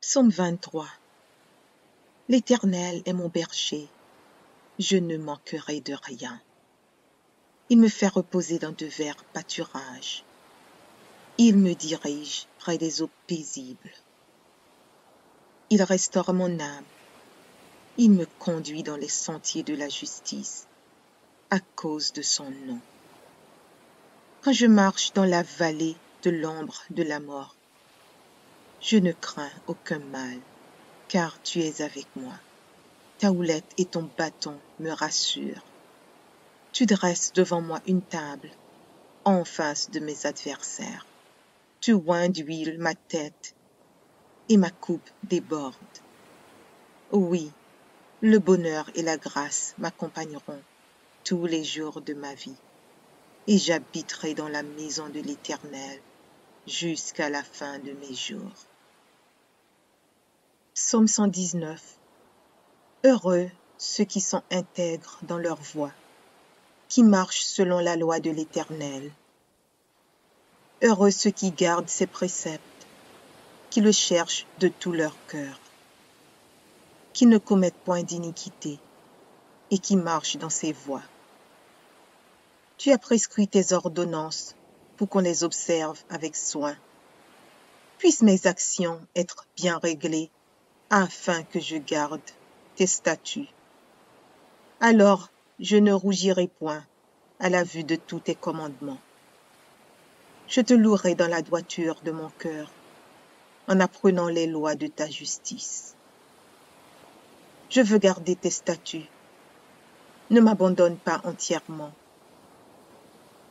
Psaume 23. L'Éternel est mon berger, je ne manquerai de rien. Il me fait reposer dans de verts pâturages. Il me dirige près des eaux paisibles. Il restaure mon âme. Il me conduit dans les sentiers de la justice, à cause de son nom. Quand je marche dans la vallée de l'ombre de la mort, je ne crains aucun mal, car tu es avec moi. Ta houlette et ton bâton me rassurent. Tu dresses devant moi une table en face de mes adversaires. Tu oins d'huile ma tête et ma coupe déborde. Oui, le bonheur et la grâce m'accompagneront tous les jours de ma vie, et j'habiterai dans la maison de l'Éternel jusqu'à la fin de mes jours. Psaume 119. Heureux ceux qui sont intègres dans leur voie, qui marchent selon la loi de l'Éternel. Heureux ceux qui gardent ses préceptes, qui le cherchent de tout leur cœur, qui ne commettent point d'iniquité et qui marchent dans ses voies. Tu as prescrit tes ordonnances pour qu'on les observe avec soin. Puissent mes actions être bien réglées afin que je garde tes statuts. Alors je ne rougirai point à la vue de tous tes commandements. Je te louerai dans la droiture de mon cœur, en apprenant les lois de ta justice. Je veux garder tes statuts. Ne m'abandonne pas entièrement.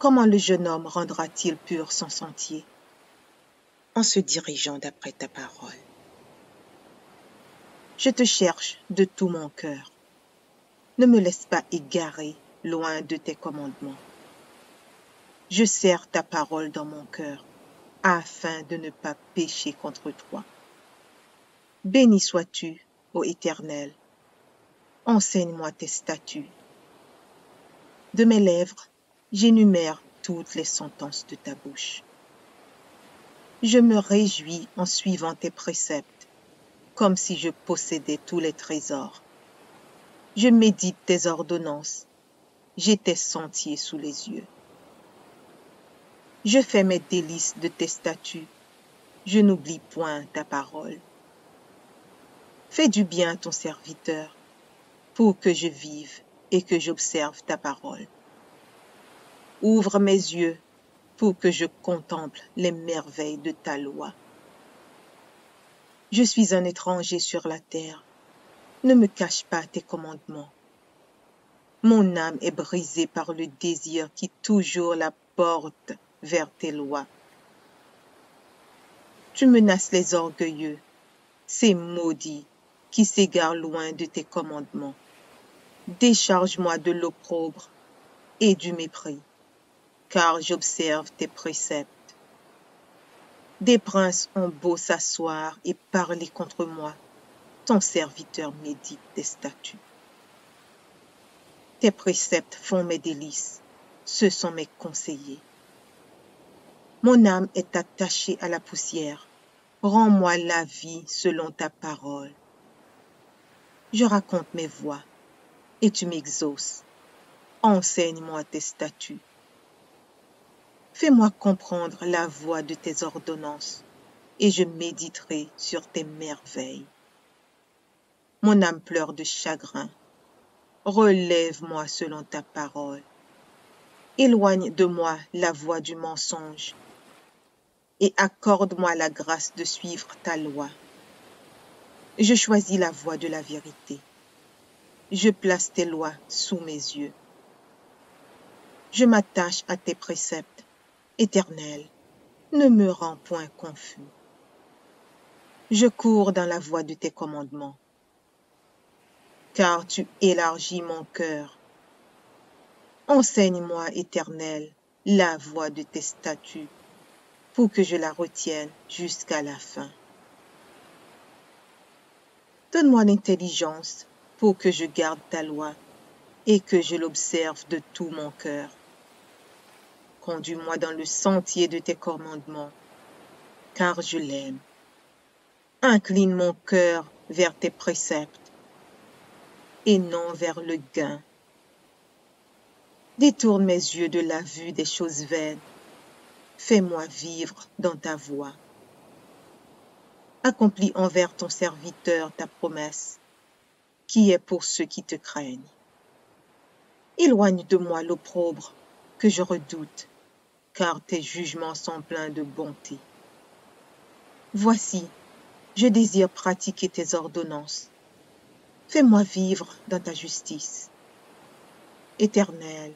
Comment le jeune homme rendra-t-il pur son sentier? En se dirigeant d'après ta parole. Je te cherche de tout mon cœur. Ne me laisse pas égarer loin de tes commandements. Je serre ta parole dans mon cœur, afin de ne pas pécher contre toi. Béni sois-tu, ô Éternel. Enseigne-moi tes statuts. De mes lèvres, j'énumère toutes les sentences de ta bouche. Je me réjouis en suivant tes préceptes, comme si je possédais tous les trésors. Je médite tes ordonnances, j'ai tes sentiers sous les yeux. Je fais mes délices de tes statuts, je n'oublie point ta parole. Fais du bien à ton serviteur, pour que je vive et que j'observe ta parole. Ouvre mes yeux pour que je contemple les merveilles de ta loi. Je suis un étranger sur la terre, ne me cache pas tes commandements. Mon âme est brisée par le désir qui toujours la porte vers tes lois. Tu menaces les orgueilleux, ces maudits qui s'égarent loin de tes commandements. Décharge-moi de l'opprobre et du mépris, car j'observe tes préceptes. Des princes ont beau s'asseoir et parler contre moi, ton serviteur médite tes statuts. Tes préceptes font mes délices, ce sont mes conseillers. Mon âme est attachée à la poussière, rends-moi la vie selon ta parole. Je raconte mes voies, et tu m'exauces. Enseigne-moi tes statuts. Fais-moi comprendre la voie de tes ordonnances, et je méditerai sur tes merveilles. Mon âme pleure de chagrin. Relève-moi selon ta parole. Éloigne de moi la voie du mensonge, et accorde-moi la grâce de suivre ta loi. Je choisis la voie de la vérité. Je place tes lois sous mes yeux. Je m'attache à tes préceptes. Éternel, ne me rends point confus. Je cours dans la voie de tes commandements, car tu élargis mon cœur. Enseigne-moi, Éternel, la voie de tes statuts, pour que je la retienne jusqu'à la fin. Donne-moi l'intelligence pour que je garde ta loi et que je l'observe de tout mon cœur. Conduis-moi dans le sentier de tes commandements, car je l'aime. Incline mon cœur vers tes préceptes et non vers le gain. Détourne mes yeux de la vue des choses vaines. Fais-moi vivre dans ta voie. Accomplis envers ton serviteur ta promesse, qui est pour ceux qui te craignent. Éloigne de moi l'opprobre que je redoute, car tes jugements sont pleins de bonté. Voici, je désire pratiquer tes ordonnances. Fais-moi vivre dans ta justice. Éternel,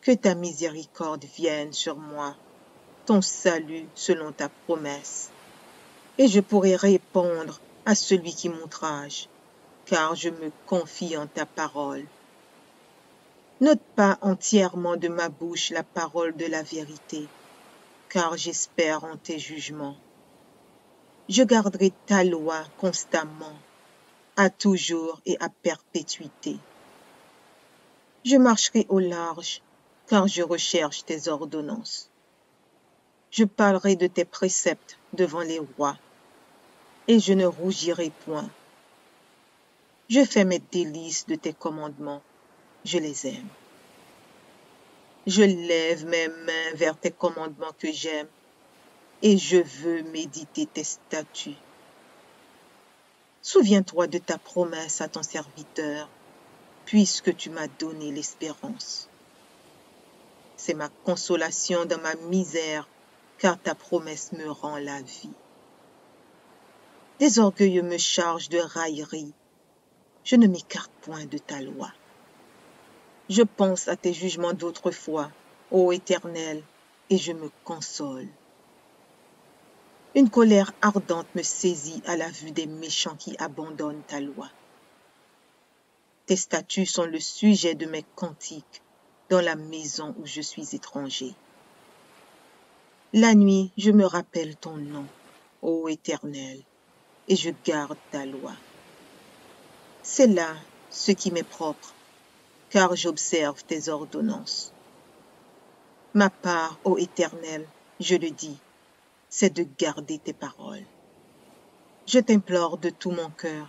que ta miséricorde vienne sur moi, ton salut selon ta promesse, et je pourrai répondre à celui qui m'outrage, car je me confie en ta parole. N'ôte pas entièrement de ma bouche la parole de la vérité, car j'espère en tes jugements. Je garderai ta loi constamment, à toujours et à perpétuité. Je marcherai au large, car je recherche tes ordonnances. Je parlerai de tes préceptes devant les rois, et je ne rougirai point. Je fais mes délices de tes commandements, je les aime. Je lève mes mains vers tes commandements que j'aime, et je veux méditer tes statuts. Souviens-toi de ta promesse à ton serviteur, puisque tu m'as donné l'espérance. C'est ma consolation dans ma misère, car ta promesse me rend la vie. Des orgueilleux me chargent de railleries. Je ne m'écarte point de ta loi. Je pense à tes jugements d'autrefois, ô Éternel, et je me console. Une colère ardente me saisit à la vue des méchants qui abandonnent ta loi. Tes statuts sont le sujet de mes cantiques dans la maison où je suis étranger. La nuit, je me rappelle ton nom, ô Éternel, et je garde ta loi. C'est là ce qui m'est propre, car j'observe tes ordonnances. Ma part, ô Éternel, je le dis, c'est de garder tes paroles. Je t'implore de tout mon cœur,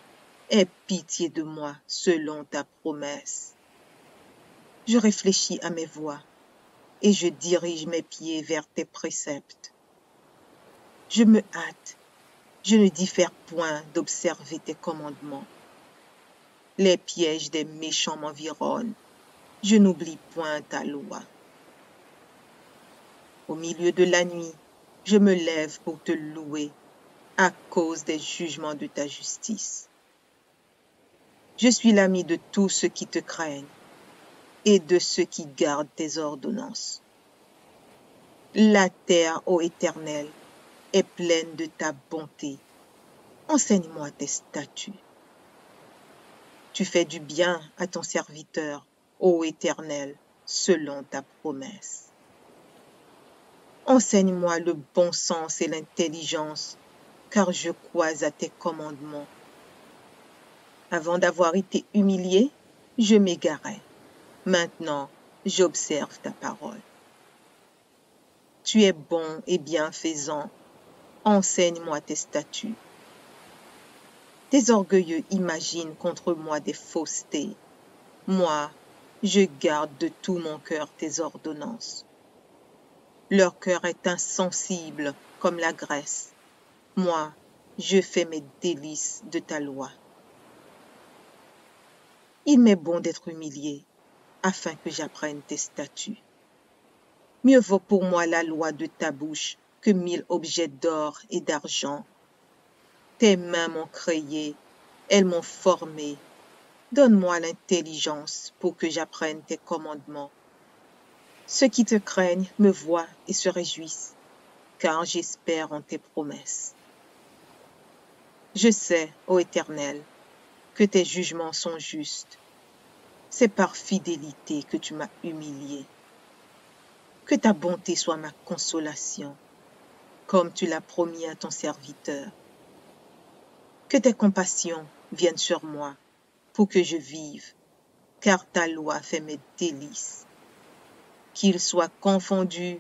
aie pitié de moi selon ta promesse. Je réfléchis à mes voies et je dirige mes pieds vers tes préceptes. Je me hâte, je ne diffère point d'observer tes commandements. Les pièges des méchants m'environnent, je n'oublie point ta loi. Au milieu de la nuit, je me lève pour te louer à cause des jugements de ta justice. Je suis l'ami de tous ceux qui te craignent et de ceux qui gardent tes ordonnances. La terre, ô Éternel, est pleine de ta bonté. Enseigne-moi tes statuts. Tu fais du bien à ton serviteur, ô Éternel, selon ta promesse. Enseigne-moi le bon sens et l'intelligence, car je crois à tes commandements. Avant d'avoir été humilié, je m'égarais. Maintenant, j'observe ta parole. Tu es bon et bienfaisant. Enseigne-moi tes statuts. Tes orgueilleux imaginent contre moi des faussetés. Moi, je garde de tout mon cœur tes ordonnances. Leur cœur est insensible comme la graisse. Moi, je fais mes délices de ta loi. Il m'est bon d'être humilié, afin que j'apprenne tes statuts. Mieux vaut pour moi la loi de ta bouche que 1000 objets d'or et d'argent. Tes mains m'ont créé, elles m'ont formé. Donne-moi l'intelligence pour que j'apprenne tes commandements. Ceux qui te craignent me voient et se réjouissent, car j'espère en tes promesses. Je sais, ô Éternel, que tes jugements sont justes. C'est par fidélité que tu m'as humilié. Que ta bonté soit ma consolation, comme tu l'as promis à ton serviteur. Que tes compassions viennent sur moi, pour que je vive, car ta loi fait mes délices. Qu'ils soient confondus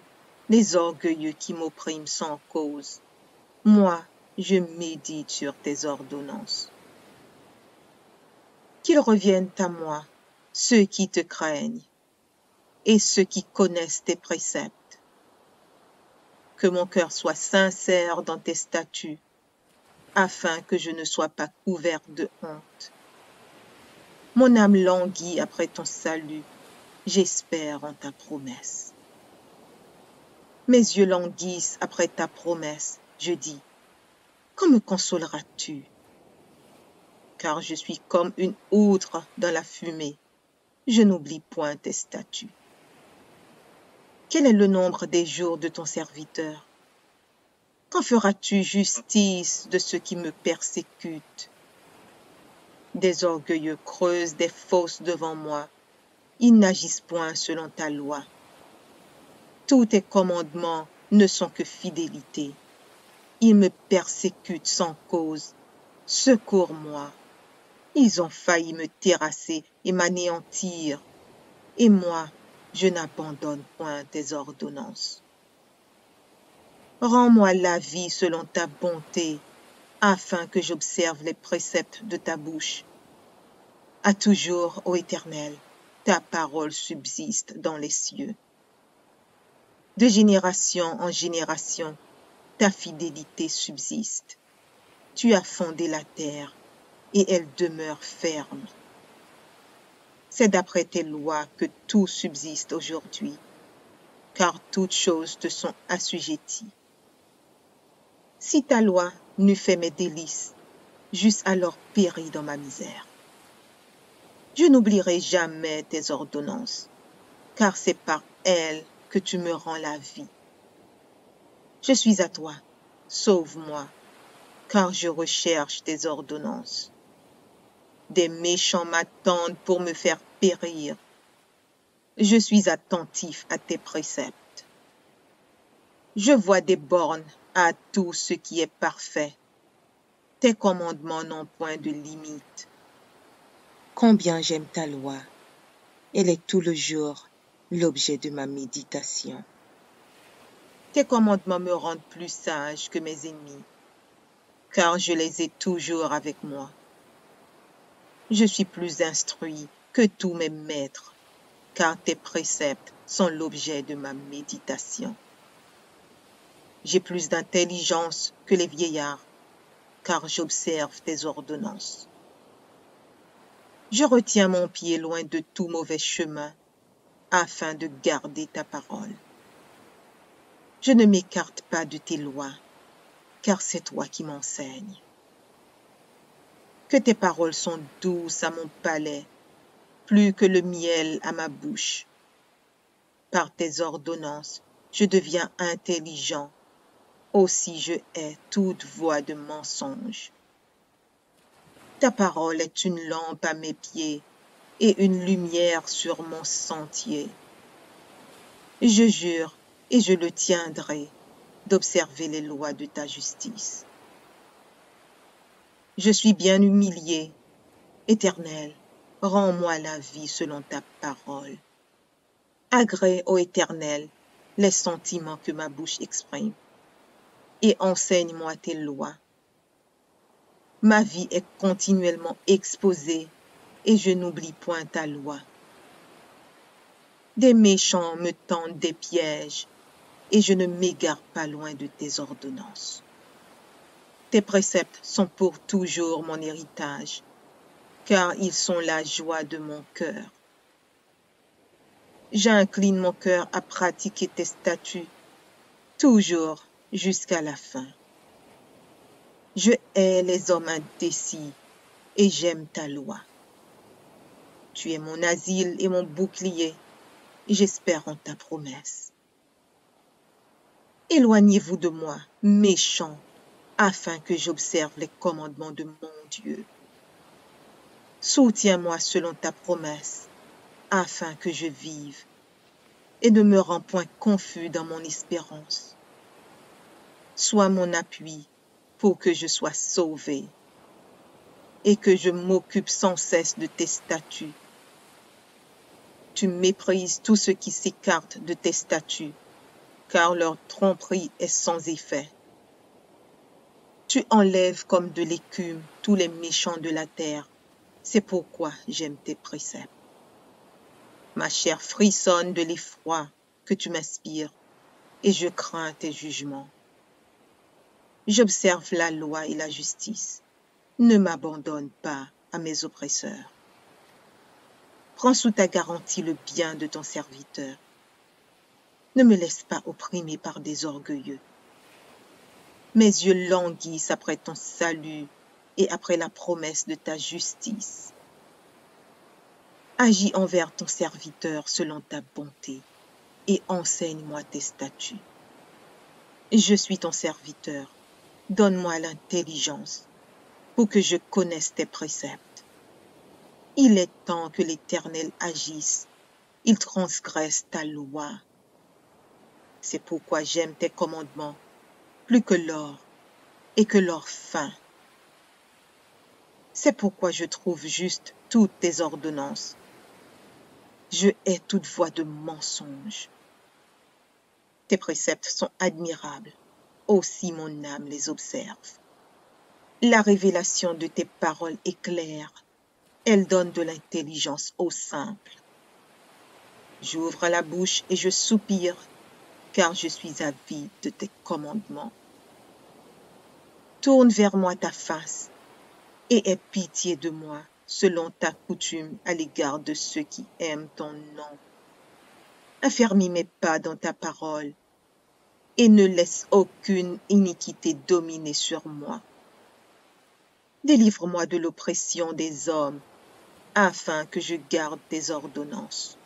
les orgueilleux qui m'oppriment sans cause. Moi, je médite sur tes ordonnances. Qu'ils reviennent à moi, ceux qui te craignent, et ceux qui connaissent tes préceptes. Que mon cœur soit sincère dans tes statuts, afin que je ne sois pas couvert de honte. Mon âme languit après ton salut, j'espère en ta promesse. Mes yeux languissent après ta promesse, je dis, quand me consoleras-tu? Car je suis comme une outre dans la fumée, je n'oublie point tes statuts. Quel est le nombre des jours de ton serviteur? Quand feras-tu justice de ceux qui me persécutent? Des orgueilleux creusent des fosses devant moi, ils n'agissent point selon ta loi. Tous tes commandements ne sont que fidélité. Ils me persécutent sans cause. Secours-moi. Ils ont failli me terrasser et m'anéantir. Et moi, je n'abandonne point tes ordonnances. Rends-moi la vie selon ta bonté, afin que j'observe les préceptes de ta bouche. À toujours, ô Éternel, ta parole subsiste dans les cieux. De génération en génération, ta fidélité subsiste. Tu as fondé la terre, et elle demeure ferme. C'est d'après tes lois que tout subsiste aujourd'hui, car toutes choses te sont assujetties. Si ta loi n'eût fait mes délices, j'eusse alors péri dans ma misère. Je n'oublierai jamais tes ordonnances, car c'est par elles que tu me rends la vie. Je suis à toi, sauve-moi, car je recherche tes ordonnances. Des méchants m'attendent pour me faire périr. Je suis attentif à tes préceptes. Je vois des bornes à tout ce qui est parfait. Tes commandements n'ont point de limite. Combien j'aime ta loi. Elle est tout le jour l'objet de ma méditation. Tes commandements me rendent plus sage que mes ennemis, car je les ai toujours avec moi. Je suis plus instruit que tous mes maîtres, car tes préceptes sont l'objet de ma méditation. J'ai plus d'intelligence que les vieillards, car j'observe tes ordonnances. Je retiens mon pied loin de tout mauvais chemin, afin de garder ta parole. Je ne m'écarte pas de tes lois, car c'est toi qui m'enseignes. Que tes paroles sont douces à mon palais, plus que le miel à ma bouche. Par tes ordonnances, je deviens intelligent, aussi je hais toute voie de mensonge. Ta parole est une lampe à mes pieds et une lumière sur mon sentier. Je jure, et je le tiendrai, d'observer les lois de ta justice. Je suis bien humilié, Éternel, rends-moi la vie selon ta parole. Agrée, ô Éternel, les sentiments que ma bouche exprime, et enseigne-moi tes lois. Ma vie est continuellement exposée, et je n'oublie point ta loi. Des méchants me tendent des pièges, et je ne m'égare pas loin de tes ordonnances. Tes préceptes sont pour toujours mon héritage, car ils sont la joie de mon cœur. J'incline mon cœur à pratiquer tes statuts, toujours jusqu'à la fin. Je hais les hommes indécis, et j'aime ta loi. Tu es mon asile et mon bouclier, et j'espère en ta promesse. Éloignez-vous de moi, méchants, afin que j'observe les commandements de mon Dieu. Soutiens-moi selon ta promesse, afin que je vive, et ne me rends point confus dans mon espérance. Sois mon appui pour que je sois sauvé, et que je m'occupe sans cesse de tes statuts. Tu méprises tous ceux qui s'écartent de tes statuts, car leur tromperie est sans effet. Tu enlèves comme de l'écume tous les méchants de la terre. C'est pourquoi j'aime tes préceptes. Ma chair frissonne de l'effroi que tu m'inspires et je crains tes jugements. J'observe la loi et la justice. Ne m'abandonne pas à mes oppresseurs. Prends sous ta garantie le bien de ton serviteur. Ne me laisse pas opprimer par des orgueilleux. Mes yeux languissent après ton salut et après la promesse de ta justice. Agis envers ton serviteur selon ta bonté et enseigne-moi tes statuts. Je suis ton serviteur. Donne-moi l'intelligence pour que je connaisse tes préceptes. Il est temps que l'Éternel agisse. Il transgresse ta loi. C'est pourquoi j'aime tes commandements plus que l'or et que l'or fin. C'est pourquoi je trouve juste toutes tes ordonnances. Je hais toute voie de mensonge. Tes préceptes sont admirables, aussi mon âme les observe. La révélation de tes paroles est claire, elle donne de l'intelligence aux simples. J'ouvre la bouche et je soupire, car je suis avide de tes commandements. Tourne vers moi ta face et aie pitié de moi selon ta coutume à l'égard de ceux qui aiment ton nom. Affermis mes pas dans ta parole et ne laisse aucune iniquité dominer sur moi. Délivre-moi de l'oppression des hommes afin que je garde tes ordonnances.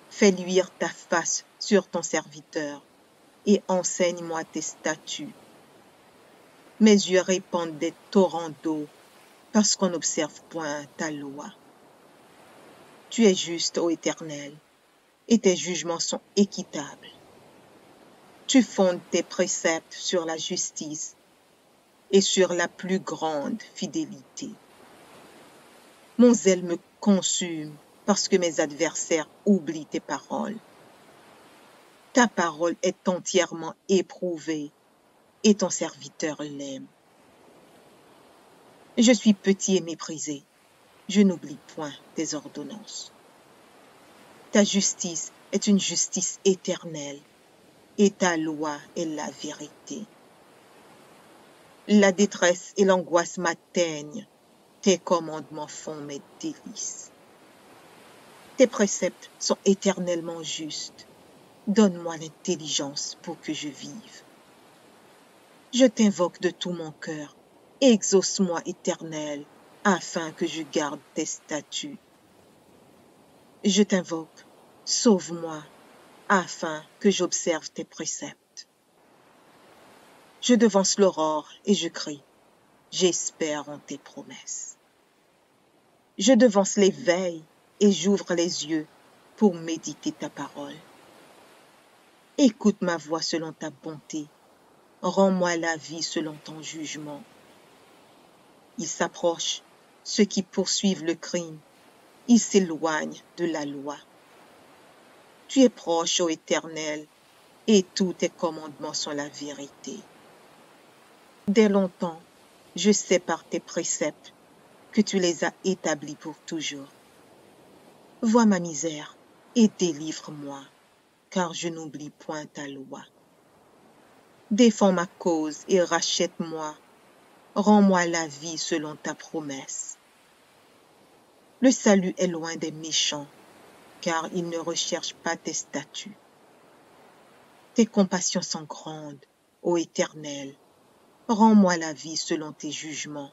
Fais luire ta face sur ton serviteur et enseigne-moi tes statuts. Mes yeux répandent des torrents d'eau parce qu'on n'observe point ta loi. Tu es juste, ô Éternel, et tes jugements sont équitables. Tu fondes tes préceptes sur la justice et sur la plus grande fidélité. Mon zèle me consume parce que mes adversaires oublient tes paroles. Ta parole est entièrement éprouvée et ton serviteur l'aime. Je suis petit et méprisé. Je n'oublie point tes ordonnances. Ta justice est une justice éternelle et ta loi est la vérité. La détresse et l'angoisse m'atteignent. Tes commandements font mes délices. Tes préceptes sont éternellement justes. Donne-moi l'intelligence pour que je vive. Je t'invoque de tout mon cœur. Exauce-moi, Éternel, afin que je garde tes statuts. Je t'invoque, sauve-moi, afin que j'observe tes préceptes. Je devance l'aurore et je crie, j'espère en tes promesses. Je devance l'éveil et j'ouvre les yeux pour méditer ta parole. Écoute ma voix selon ta bonté, rends-moi la vie selon ton jugement. Ils s'approchent, ceux qui poursuivent le crime, ils s'éloignent de la loi. Tu es proche, ô Éternel, et tous tes commandements sont la vérité. Dès longtemps, je sais par tes préceptes que tu les as établis pour toujours. Vois ma misère et délivre-moi, car je n'oublie point ta loi. Défends ma cause et rachète-moi. Rends-moi la vie selon ta promesse. Le salut est loin des méchants, car ils ne recherchent pas tes statuts. Tes compassions sont grandes, ô Éternel. Rends-moi la vie selon tes jugements.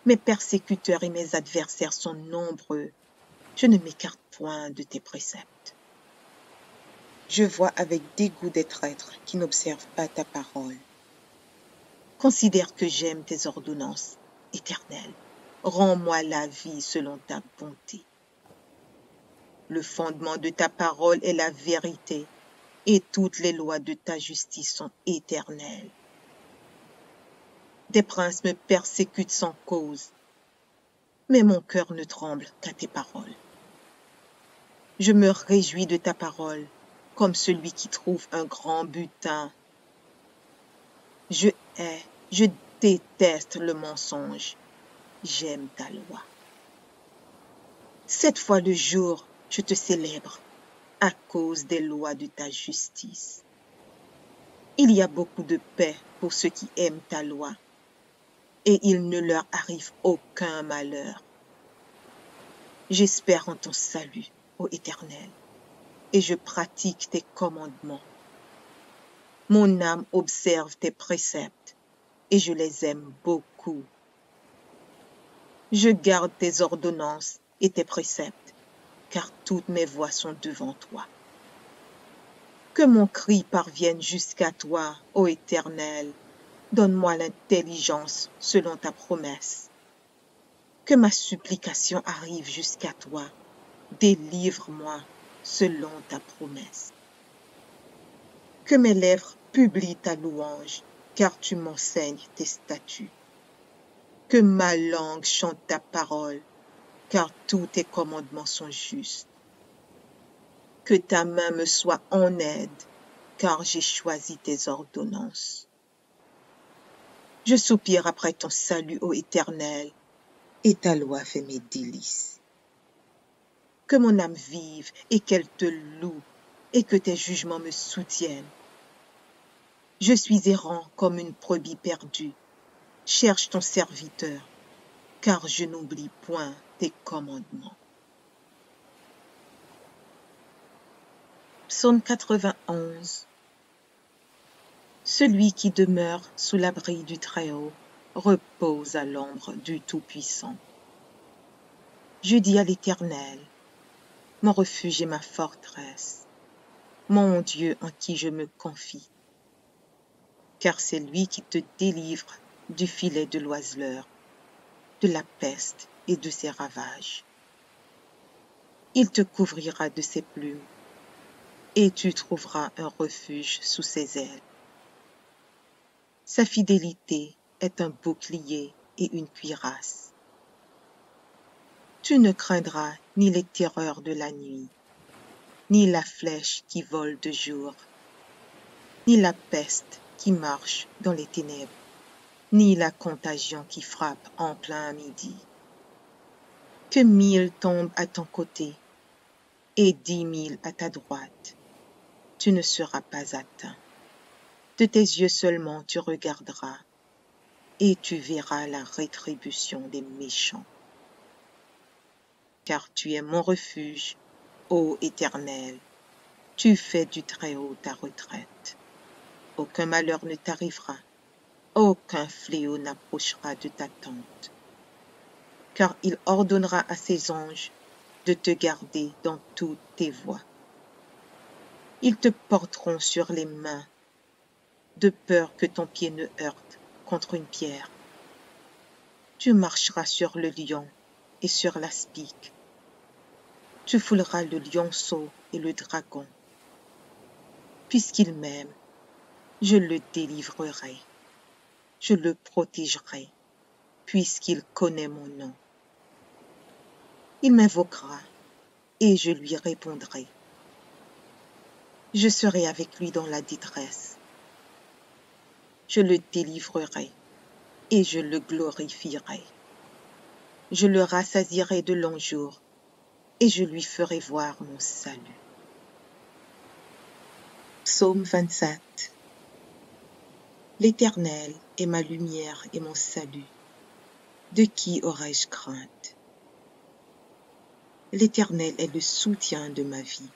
Mes persécuteurs et mes adversaires sont nombreux. Je ne m'écarte point de tes préceptes. Je vois avec dégoût des traîtres qui n'observent pas ta parole. Considère que j'aime tes ordonnances, Éternel. Rends-moi la vie selon ta bonté. Le fondement de ta parole est la vérité, et toutes les lois de ta justice sont éternelles. Des princes me persécutent sans cause, mais mon cœur ne tremble qu'à tes paroles. Je me réjouis de ta parole, comme celui qui trouve un grand butin. Je hais Je déteste le mensonge. J'aime ta loi. 7 fois le jour, je te célèbre à cause des lois de ta justice. Il y a beaucoup de paix pour ceux qui aiment ta loi, et il ne leur arrive aucun malheur. J'espère en ton salut, ô Éternel, et je pratique tes commandements. Mon âme observe tes préceptes, et je les aime beaucoup. Je garde tes ordonnances et tes préceptes, car toutes mes voies sont devant toi. Que mon cri parvienne jusqu'à toi, ô Éternel. Donne-moi l'intelligence selon ta promesse. Que ma supplication arrive jusqu'à toi. Délivre-moi selon ta promesse. Que mes lèvres publient ta louange, car tu m'enseignes tes statuts. Que ma langue chante ta parole, car tous tes commandements sont justes. Que ta main me soit en aide, car j'ai choisi tes ordonnances. Je soupire après ton salut, ô Éternel, et ta loi fait mes délices. Que mon âme vive et qu'elle te loue, et que tes jugements me soutiennent. Je suis errant comme une brebis perdue. Cherche ton serviteur, car je n'oublie point tes commandements. Psaume 91. Celui qui demeure sous l'abri du Très-Haut repose à l'ombre du Tout-Puissant. Je dis à l'Éternel, mon refuge et ma forteresse, mon Dieu en qui je me confie, car c'est lui qui te délivre du filet de l'oiseleur, de la peste et de ses ravages. Il te couvrira de ses plumes, et tu trouveras un refuge sous ses ailes. Sa fidélité est un bouclier et une cuirasse. Tu ne craindras ni les terreurs de la nuit, ni la flèche qui vole de jour, ni la peste qui marche dans les ténèbres, ni la contagion qui frappe en plein midi. Que 1000 tombent à ton côté et 10 000 à ta droite, tu ne seras pas atteint. De tes yeux seulement tu regarderas et tu verras la rétribution des méchants. Car tu es mon refuge, ô Éternel, tu fais du Très-Haut ta retraite. Aucun malheur ne t'arrivera, aucun fléau n'approchera de ta tente. Car il ordonnera à ses anges de te garder dans toutes tes voies. Ils te porteront sur les mains, de peur que ton pied ne heurte contre une pierre. Tu marcheras sur le lion et sur l'aspic. Tu fouleras le lionceau et le dragon. Puisqu'il m'aime, je le délivrerai. Je le protégerai, puisqu'il connaît mon nom. Il m'invoquera et je lui répondrai. Je serai avec lui dans la détresse. Je le délivrerai et je le glorifierai. Je le rassasierai de longs jours et je lui ferai voir mon salut. Psaume 27. L'Éternel est ma lumière et mon salut. De qui aurais-je crainte? L'Éternel est le soutien de ma vie.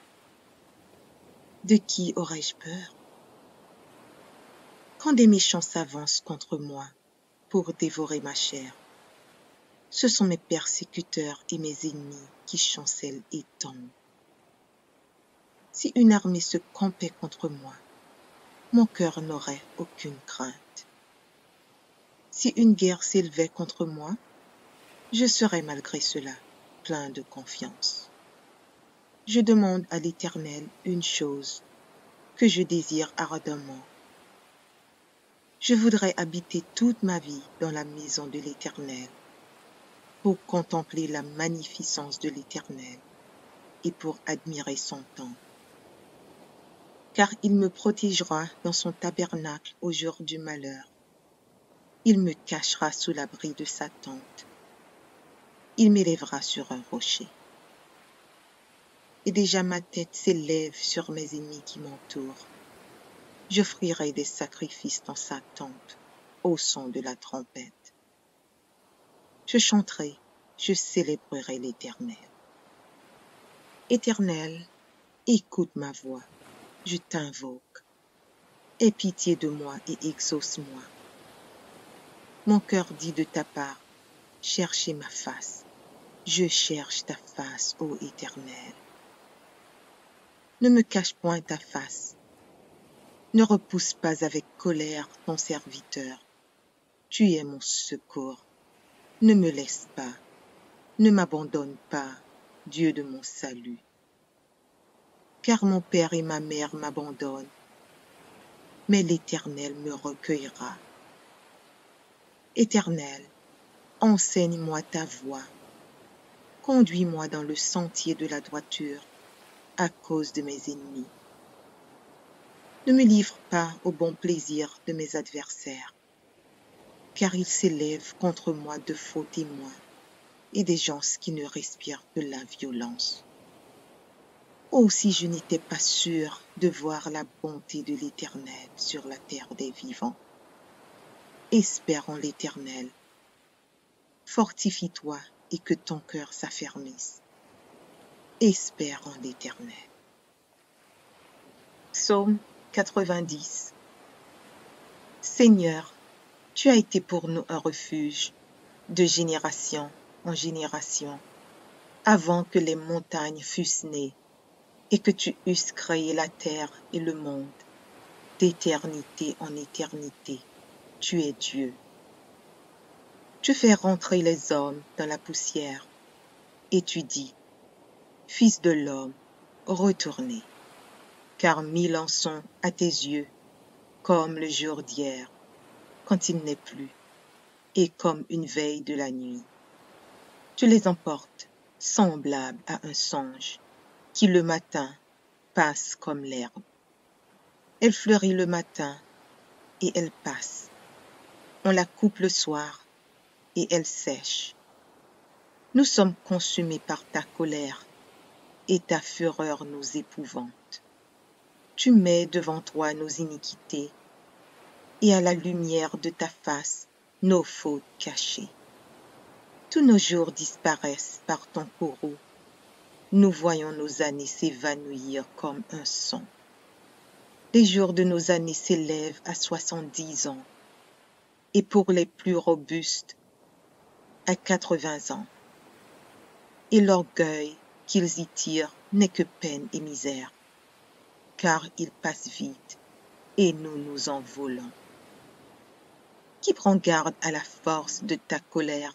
De qui aurais-je peur? Quand des méchants s'avancent contre moi pour dévorer ma chair, ce sont mes persécuteurs et mes ennemis qui chancellent et tombent. Si une armée se campait contre moi, mon cœur n'aurait aucune crainte. Si une guerre s'élevait contre moi, je serais malgré cela plein de confiance. Je demande à l'Éternel une chose que je désire ardemment. Je voudrais habiter toute ma vie dans la maison de l'Éternel, pour contempler la magnificence de l'Éternel et pour admirer son temple. Car il me protégera dans son tabernacle au jour du malheur. Il me cachera sous l'abri de sa tente. Il m'élèvera sur un rocher. Et déjà ma tête s'élève sur mes ennemis qui m'entourent. J'offrirai des sacrifices dans sa tente, au son de la trompette. Je chanterai, je célébrerai l'Éternel. Éternel, écoute ma voix, je t'invoque. Aie pitié de moi et exauce-moi. Mon cœur dit de ta part, cherchez ma face. Je cherche ta face, ô Éternel. Ne me cache point ta face. Ne repousse pas avec colère ton serviteur. Tu es mon secours. Ne me laisse pas. Ne m'abandonne pas, Dieu de mon salut. Car mon père et ma mère m'abandonnent, mais l'Éternel me recueillera. Éternel, enseigne-moi ta voie. Conduis-moi dans le sentier de la droiture à cause de mes ennemis. Ne me livre pas au bon plaisir de mes adversaires, car ils s'élèvent contre moi de faux témoins et des gens qui ne respirent que la violence. Oh, si je n'étais pas sûr de voir la bonté de l'Éternel sur la terre des vivants. Espère en l'Éternel. Fortifie-toi et que ton cœur s'affermisse. Espère en l'Éternel. Psaume 90. Seigneur, tu as été pour nous un refuge de génération en génération, avant que les montagnes fussent nées et que tu eusses créé la terre et le monde. D'éternité en éternité, tu es Dieu. Tu fais rentrer les hommes dans la poussière et tu dis, Fils de l'homme, retournez, car 1000 ans sont à tes yeux comme le jour d'hier, quand il n'est plus, et comme une veille de la nuit. Tu les emportes, semblables à un songe, qui le matin passe comme l'herbe. Elle fleurit le matin, et elle passe. On la coupe le soir, et elle sèche. Nous sommes consumés par ta colère, et ta fureur nous épouvante. Tu mets devant toi nos iniquités, et à la lumière de ta face, nos fautes cachées. Tous nos jours disparaissent par ton courroux. Nous voyons nos années s'évanouir comme un son. Les jours de nos années s'élèvent à 70 ans, et pour les plus robustes, à 80 ans. Et l'orgueil qu'ils y tirent n'est que peine et misère, car ils passent vite, et nous nous envolons. Qui prend garde à la force de ta colère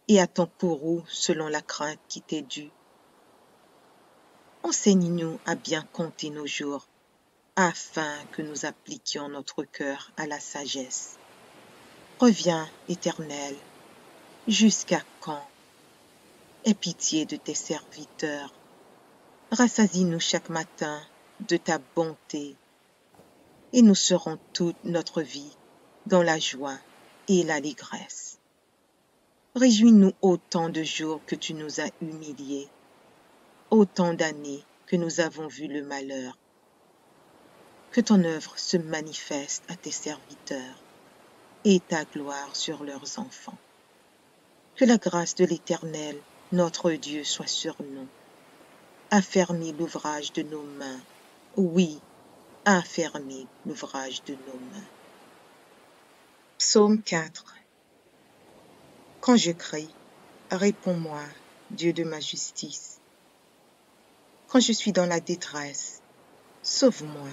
et à ton courroux selon la crainte qui t'est due? Enseigne-nous à bien compter nos jours, afin que nous appliquions notre cœur à la sagesse. Reviens, Éternel, jusqu'à quand? Aie pitié de tes serviteurs. Rassasie-nous chaque matin de ta bonté, et nous serons toute notre vie dans la joie et l'allégresse. Réjouis-nous autant de jours que tu nous as humiliés, autant d'années que nous avons vu le malheur. Que ton œuvre se manifeste à tes serviteurs et ta gloire sur leurs enfants. Que la grâce de l'Éternel, notre Dieu, soit sur nous. Affermis l'ouvrage de nos mains. Oui, affermis l'ouvrage de nos mains. Psaume 4. Quand je crie, réponds-moi, Dieu de ma justice. Quand je suis dans la détresse, sauve-moi,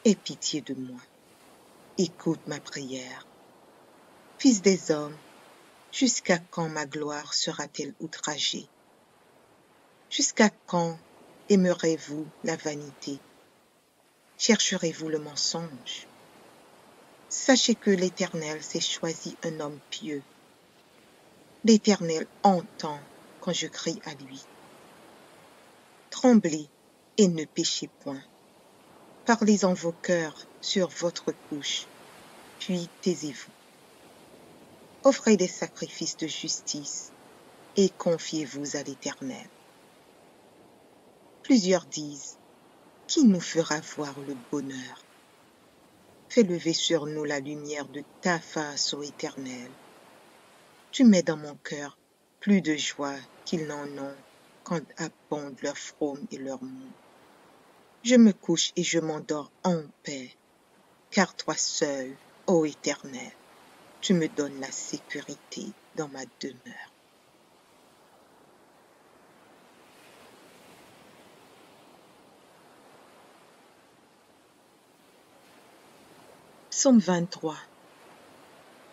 aie pitié de moi. Écoute ma prière. Fils des hommes, jusqu'à quand ma gloire sera-t-elle outragée? Jusqu'à quand aimerez-vous la vanité? Chercherez-vous le mensonge? Sachez que l'Éternel s'est choisi un homme pieux. L'Éternel entend quand je crie à lui. Tremblez et ne péchez point. Parlez en vos cœurs sur votre couche, puis taisez-vous. Offrez des sacrifices de justice et confiez-vous à l'Éternel. Plusieurs disent, qui nous fera voir le bonheur? Fais lever sur nous la lumière de ta face, ô Éternel. Tu mets dans mon cœur plus de joie qu'ils n'en ont quand abondent leur fraume et leur mou. Je me couche et je m'endors en paix, car toi seul, ô Éternel, tu me donnes la sécurité dans ma demeure. Psaume 23.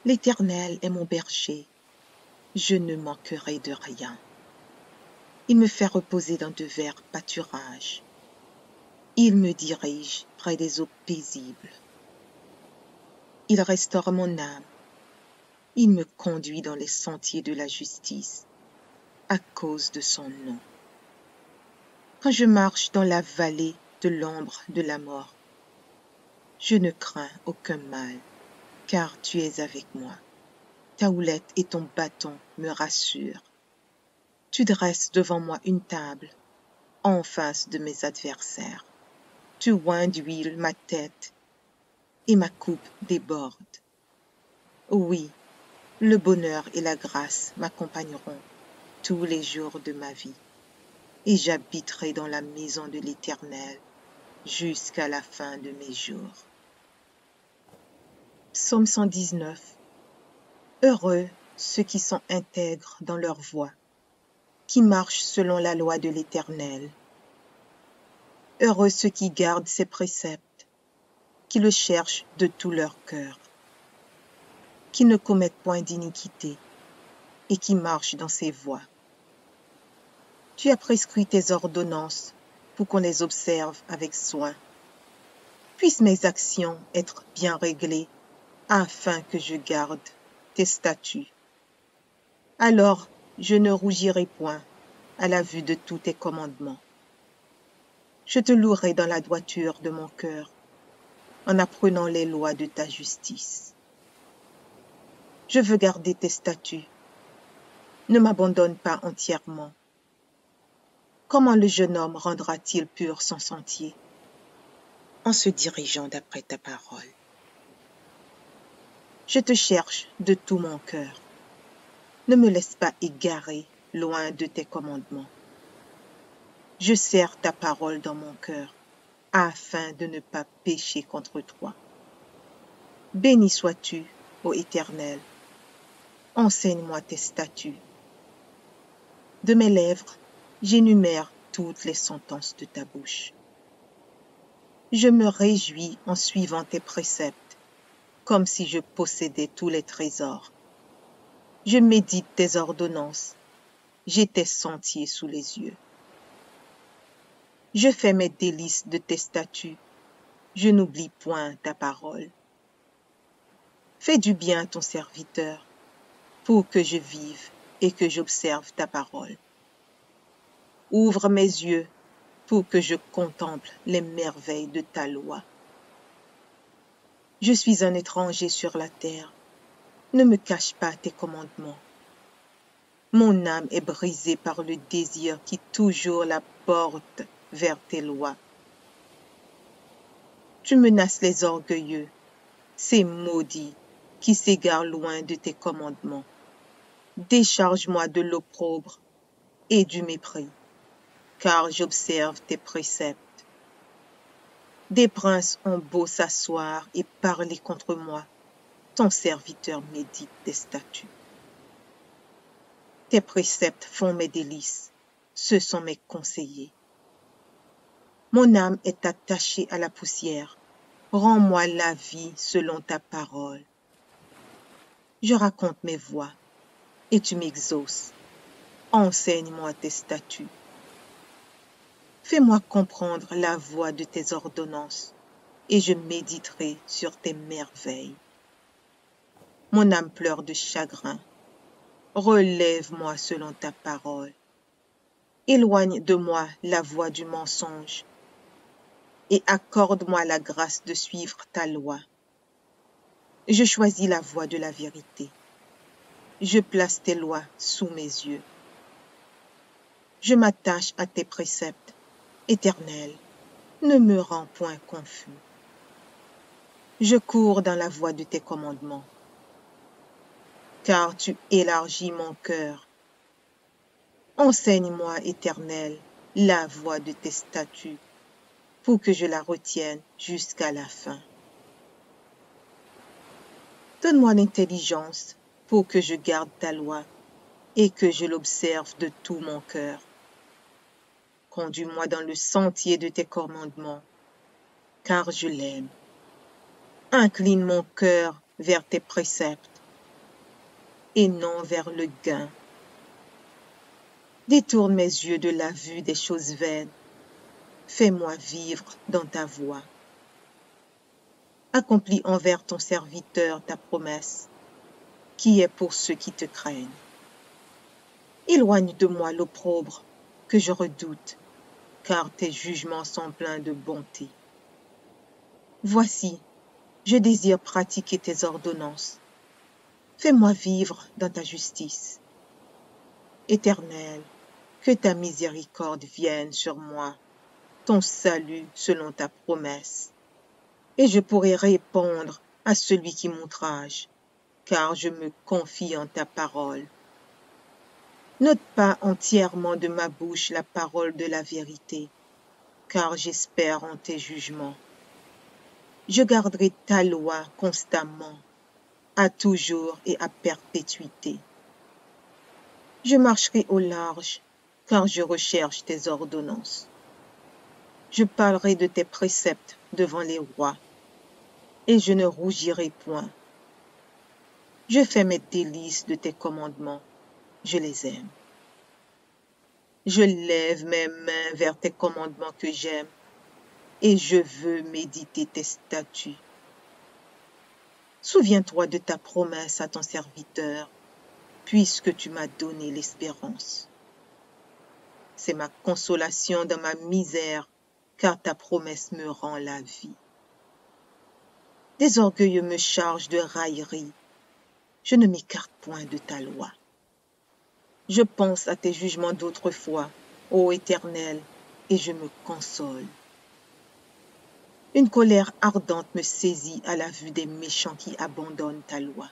L'Éternel est mon berger, je ne manquerai de rien. Il me fait reposer dans de verts pâturages. Il me dirige près des eaux paisibles. Il restaure mon âme. Il me conduit dans les sentiers de la justice, à cause de son nom. Quand je marche dans la vallée de l'ombre de la mort, je ne crains aucun mal, car tu es avec moi. Ta houlette et ton bâton me rassurent. Tu dresses devant moi une table, en face de mes adversaires. Tu oins d'huile ma tête, et ma coupe déborde. Oui, le bonheur et la grâce m'accompagneront tous les jours de ma vie, et j'habiterai dans la maison de l'Éternel jusqu'à la fin de mes jours. Psaume 119. Heureux ceux qui sont intègres dans leur voie, qui marchent selon la loi de l'Éternel. Heureux ceux qui gardent ses préceptes, qui le cherchent de tout leur cœur, qui ne commettent point d'iniquité et qui marchent dans ses voies. Tu as prescrit tes ordonnances pour qu'on les observe avec soin. Puissent mes actions être bien réglées afin que je garde tes statuts. Alors je ne rougirai point à la vue de tous tes commandements. Je te louerai dans la droiture de mon cœur, en apprenant les lois de ta justice. Je veux garder tes statuts. Ne m'abandonne pas entièrement. Comment le jeune homme rendra-t-il pur son sentier? En se dirigeant d'après ta parole. Je te cherche de tout mon cœur. Ne me laisse pas égarer loin de tes commandements. Je serre ta parole dans mon cœur, afin de ne pas pécher contre toi. Béni sois-tu, ô Éternel. Enseigne-moi tes statuts. De mes lèvres, j'énumère toutes les sentences de ta bouche. Je me réjouis en suivant tes préceptes, comme si je possédais tous les trésors. Je médite tes ordonnances, j'ai tes sentiers sous les yeux. Je fais mes délices de tes statuts, je n'oublie point ta parole. Fais du bien à ton serviteur, pour que je vive et que j'observe ta parole. Ouvre mes yeux pour que je contemple les merveilles de ta loi. Je suis un étranger sur la terre, ne me cache pas tes commandements. Mon âme est brisée par le désir qui toujours la porte vers tes lois. Tu menaces les orgueilleux, ces maudits qui s'égarent loin de tes commandements. Décharge-moi de l'opprobre et du mépris, car j'observe tes préceptes. Des princes ont beau s'asseoir et parler contre moi, ton serviteur médite tes statuts. Tes préceptes font mes délices, ce sont mes conseillers. Mon âme est attachée à la poussière, rends-moi la vie selon ta parole. Je raconte mes voies, et tu m'exauces. Enseigne-moi tes statuts. Fais-moi comprendre la voie de tes ordonnances, et je méditerai sur tes merveilles. Mon âme pleure de chagrin. Relève-moi selon ta parole. Éloigne de moi la voie du mensonge, et accorde-moi la grâce de suivre ta loi. Je choisis la voie de la vérité. je place tes lois sous mes yeux. Je m'attache à tes préceptes, Éternel, ne me rends point confus. Je cours dans la voie de tes commandements, car tu élargis mon cœur. Enseigne-moi, Éternel, la voie de tes statuts, pour que je la retienne jusqu'à la fin. Donne-moi l'intelligence pour que je garde ta loi et que je l'observe de tout mon cœur. Conduis-moi dans le sentier de tes commandements, car je l'aime. Incline mon cœur vers tes préceptes et non vers le gain. Détourne mes yeux de la vue des choses vaines. Fais-moi vivre dans ta voie. Accomplis envers ton serviteur ta promesse, qui est pour ceux qui te craignent. Éloigne de moi l'opprobre que je redoute, car tes jugements sont pleins de bonté. Voici, je désire pratiquer tes ordonnances. Fais-moi vivre dans ta justice. Éternel, que ta miséricorde vienne sur moi, ton salut selon ta promesse, et je pourrai répondre à celui qui m'outrage, car je me confie en ta parole. N'ôte pas entièrement de ma bouche la parole de la vérité, car j'espère en tes jugements. Je garderai ta loi constamment, à toujours et à perpétuité. Je marcherai au large, car je recherche tes ordonnances. Je parlerai de tes préceptes devant les rois, et je ne rougirai point. Je fais mes délices de tes commandements, je les aime. Je lève mes mains vers tes commandements que j'aime, et je veux méditer tes statuts. Souviens-toi de ta promesse à ton serviteur, puisque tu m'as donné l'espérance. C'est ma consolation dans ma misère, car ta promesse me rend la vie. Des orgueilleux me chargent de railleries, je ne m'écarte point de ta loi. Je pense à tes jugements d'autrefois, ô Éternel, et je me console. Une colère ardente me saisit à la vue des méchants qui abandonnent ta loi.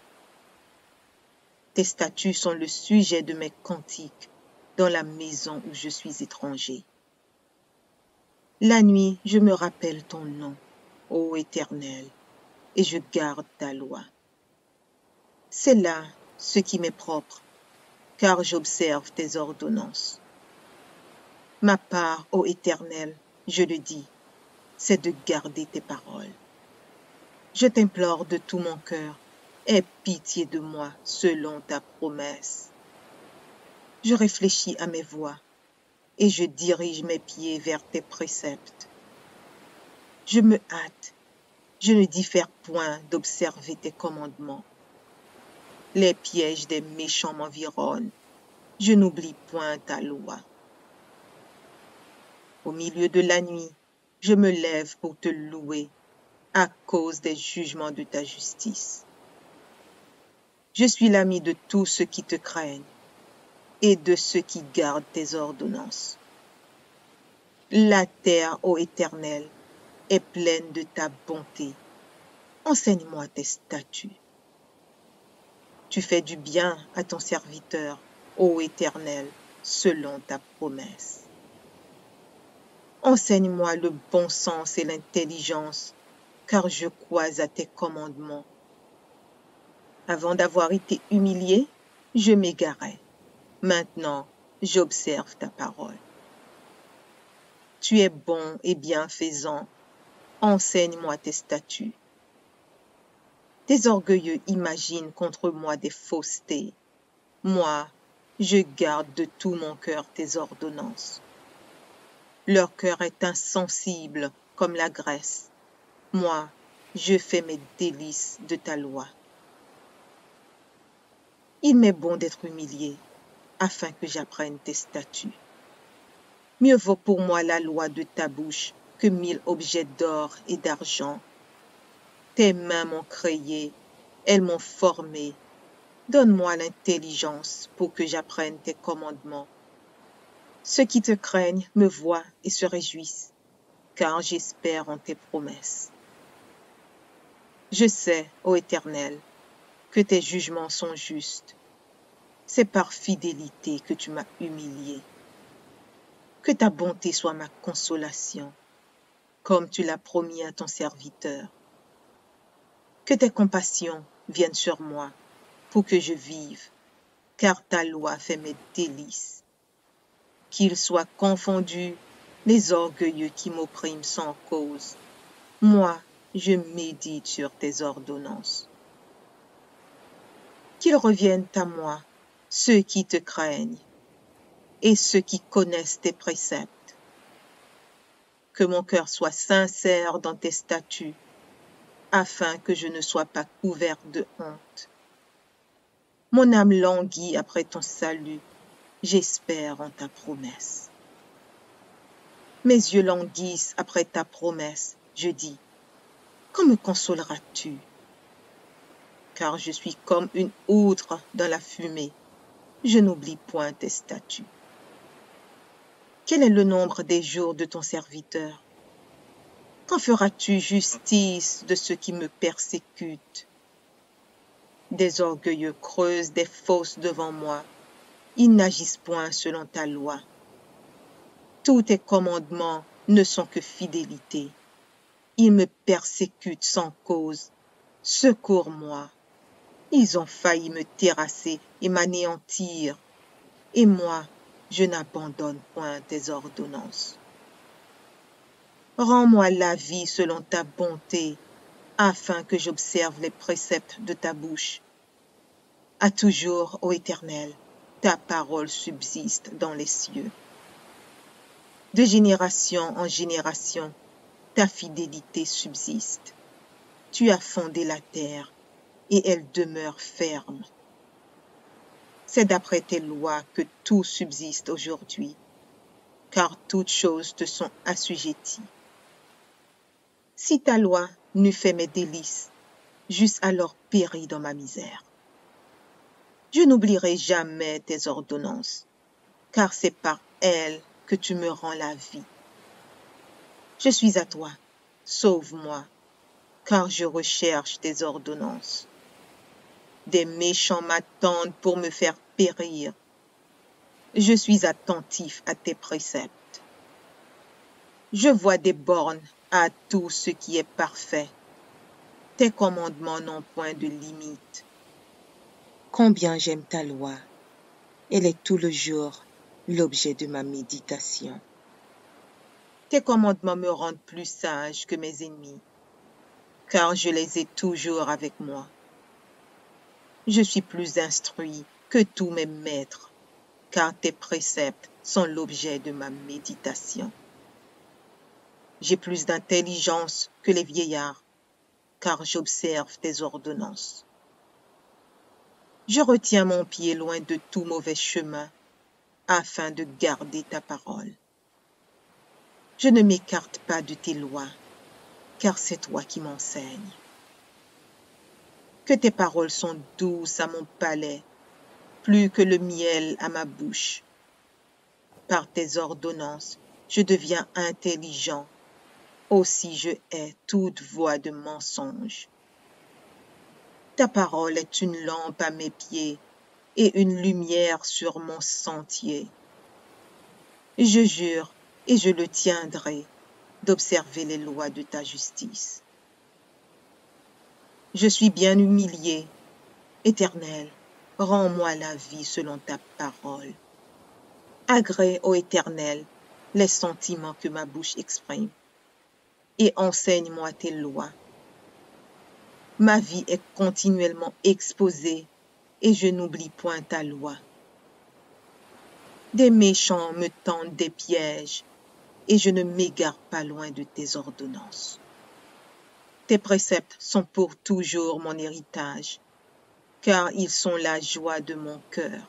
Tes statuts sont le sujet de mes cantiques dans la maison où je suis étranger. La nuit, je me rappelle ton nom, ô Éternel, et je garde ta loi. C'est là ce qui m'est propre, car j'observe tes ordonnances. Ma part, ô Éternel, je le dis, c'est de garder tes paroles. Je t'implore de tout mon cœur, aie pitié de moi selon ta promesse. Je réfléchis à mes voies et je dirige mes pieds vers tes préceptes. Je me hâte, je ne diffère point d'observer tes commandements. Les pièges des méchants m'environnent, je n'oublie point ta loi. Au milieu de la nuit, je me lève pour te louer à cause des jugements de ta justice. Je suis l'ami de tous ceux qui te craignent et de ceux qui gardent tes ordonnances. La terre, ô Éternel, est pleine de ta bonté. Enseigne-moi tes statuts. Tu fais du bien à ton serviteur, ô Éternel, selon ta promesse. Enseigne-moi le bon sens et l'intelligence, car je crois à tes commandements. Avant d'avoir été humilié, je m'égarais. Maintenant, j'observe ta parole. Tu es bon et bienfaisant. Enseigne-moi tes statuts. Tes orgueilleux imaginent contre moi des faussetés. Moi, je garde de tout mon cœur tes ordonnances. Leur cœur est insensible comme la graisse. Moi, je fais mes délices de ta loi. Il m'est bon d'être humilié, afin que j'apprenne tes statuts. Mieux vaut pour moi la loi de ta bouche que 1000 objets d'or et d'argent. Tes mains m'ont créé, elles m'ont formé. Donne-moi l'intelligence pour que j'apprenne tes commandements. Ceux qui te craignent me voient et se réjouissent, car j'espère en tes promesses. Je sais, ô Éternel, que tes jugements sont justes. C'est par fidélité que tu m'as humilié. Que ta bonté soit ma consolation, comme tu l'as promis à ton serviteur. Que tes compassions viennent sur moi pour que je vive, car ta loi fait mes délices. Qu'ils soient confondus les orgueilleux qui m'oppriment sans cause. Moi, je médite sur tes ordonnances. Qu'ils reviennent à moi, ceux qui te craignent, et ceux qui connaissent tes préceptes. Que mon cœur soit sincère dans tes statuts, afin que je ne sois pas couvert de honte. Mon âme languit après ton salut, j'espère en ta promesse. Mes yeux languissent après ta promesse, je dis, quand me consoleras-tu? Car je suis comme une outre dans la fumée, je n'oublie point tes statuts. Quel est le nombre des jours de ton serviteur? Quand feras-tu justice de ceux qui me persécutent? Des orgueilleux creusent des fosses devant moi, ils n'agissent point selon ta loi. Tous tes commandements ne sont que fidélité. Ils me persécutent sans cause. Secours-moi. Ils ont failli me terrasser et m'anéantir. Et moi, je n'abandonne point tes ordonnances. Rends-moi la vie selon ta bonté, afin que j'observe les préceptes de ta bouche. À toujours, ô Éternel, ta parole subsiste dans les cieux. De génération en génération, ta fidélité subsiste. Tu as fondé la terre, et elle demeure ferme. C'est d'après tes lois que tout subsiste aujourd'hui, car toutes choses te sont assujetties. Si ta loi n'eût fait mes délices, j'eusse alors péri dans ma misère. Je n'oublierai jamais tes ordonnances, car c'est par elles que tu me rends la vie. Je suis à toi, sauve-moi, car je recherche tes ordonnances. Des méchants m'attendent pour me faire périr. Je suis attentif à tes préceptes. Je vois des bornes à tout ce qui est parfait. Tes commandements n'ont point de limite. Combien j'aime ta loi. Elle est tout le jour l'objet de ma méditation. Tes commandements me rendent plus sage que mes ennemis, car je les ai toujours avec moi. Je suis plus instruit que tous mes maîtres, car tes préceptes sont l'objet de ma méditation. J'ai plus d'intelligence que les vieillards, car j'observe tes ordonnances. Je retiens mon pied loin de tout mauvais chemin, afin de garder ta parole. Je ne m'écarte pas de tes lois, car c'est toi qui m'enseignes. Que tes paroles sont douces à mon palais, plus que le miel à ma bouche. Par tes ordonnances, je deviens intelligent, aussi je hais toute voix de mensonge. Ta parole est une lampe à mes pieds et une lumière sur mon sentier. Je jure et je le tiendrai d'observer les lois de ta justice. Je suis bien humilié. Éternel, rends-moi la vie selon ta parole. Agrée, ô Éternel, les sentiments que ma bouche exprime, et enseigne-moi tes lois. Ma vie est continuellement exposée, et je n'oublie point ta loi. Des méchants me tendent des pièges, et je ne m'égare pas loin de tes ordonnances. Tes préceptes sont pour toujours mon héritage, car ils sont la joie de mon cœur.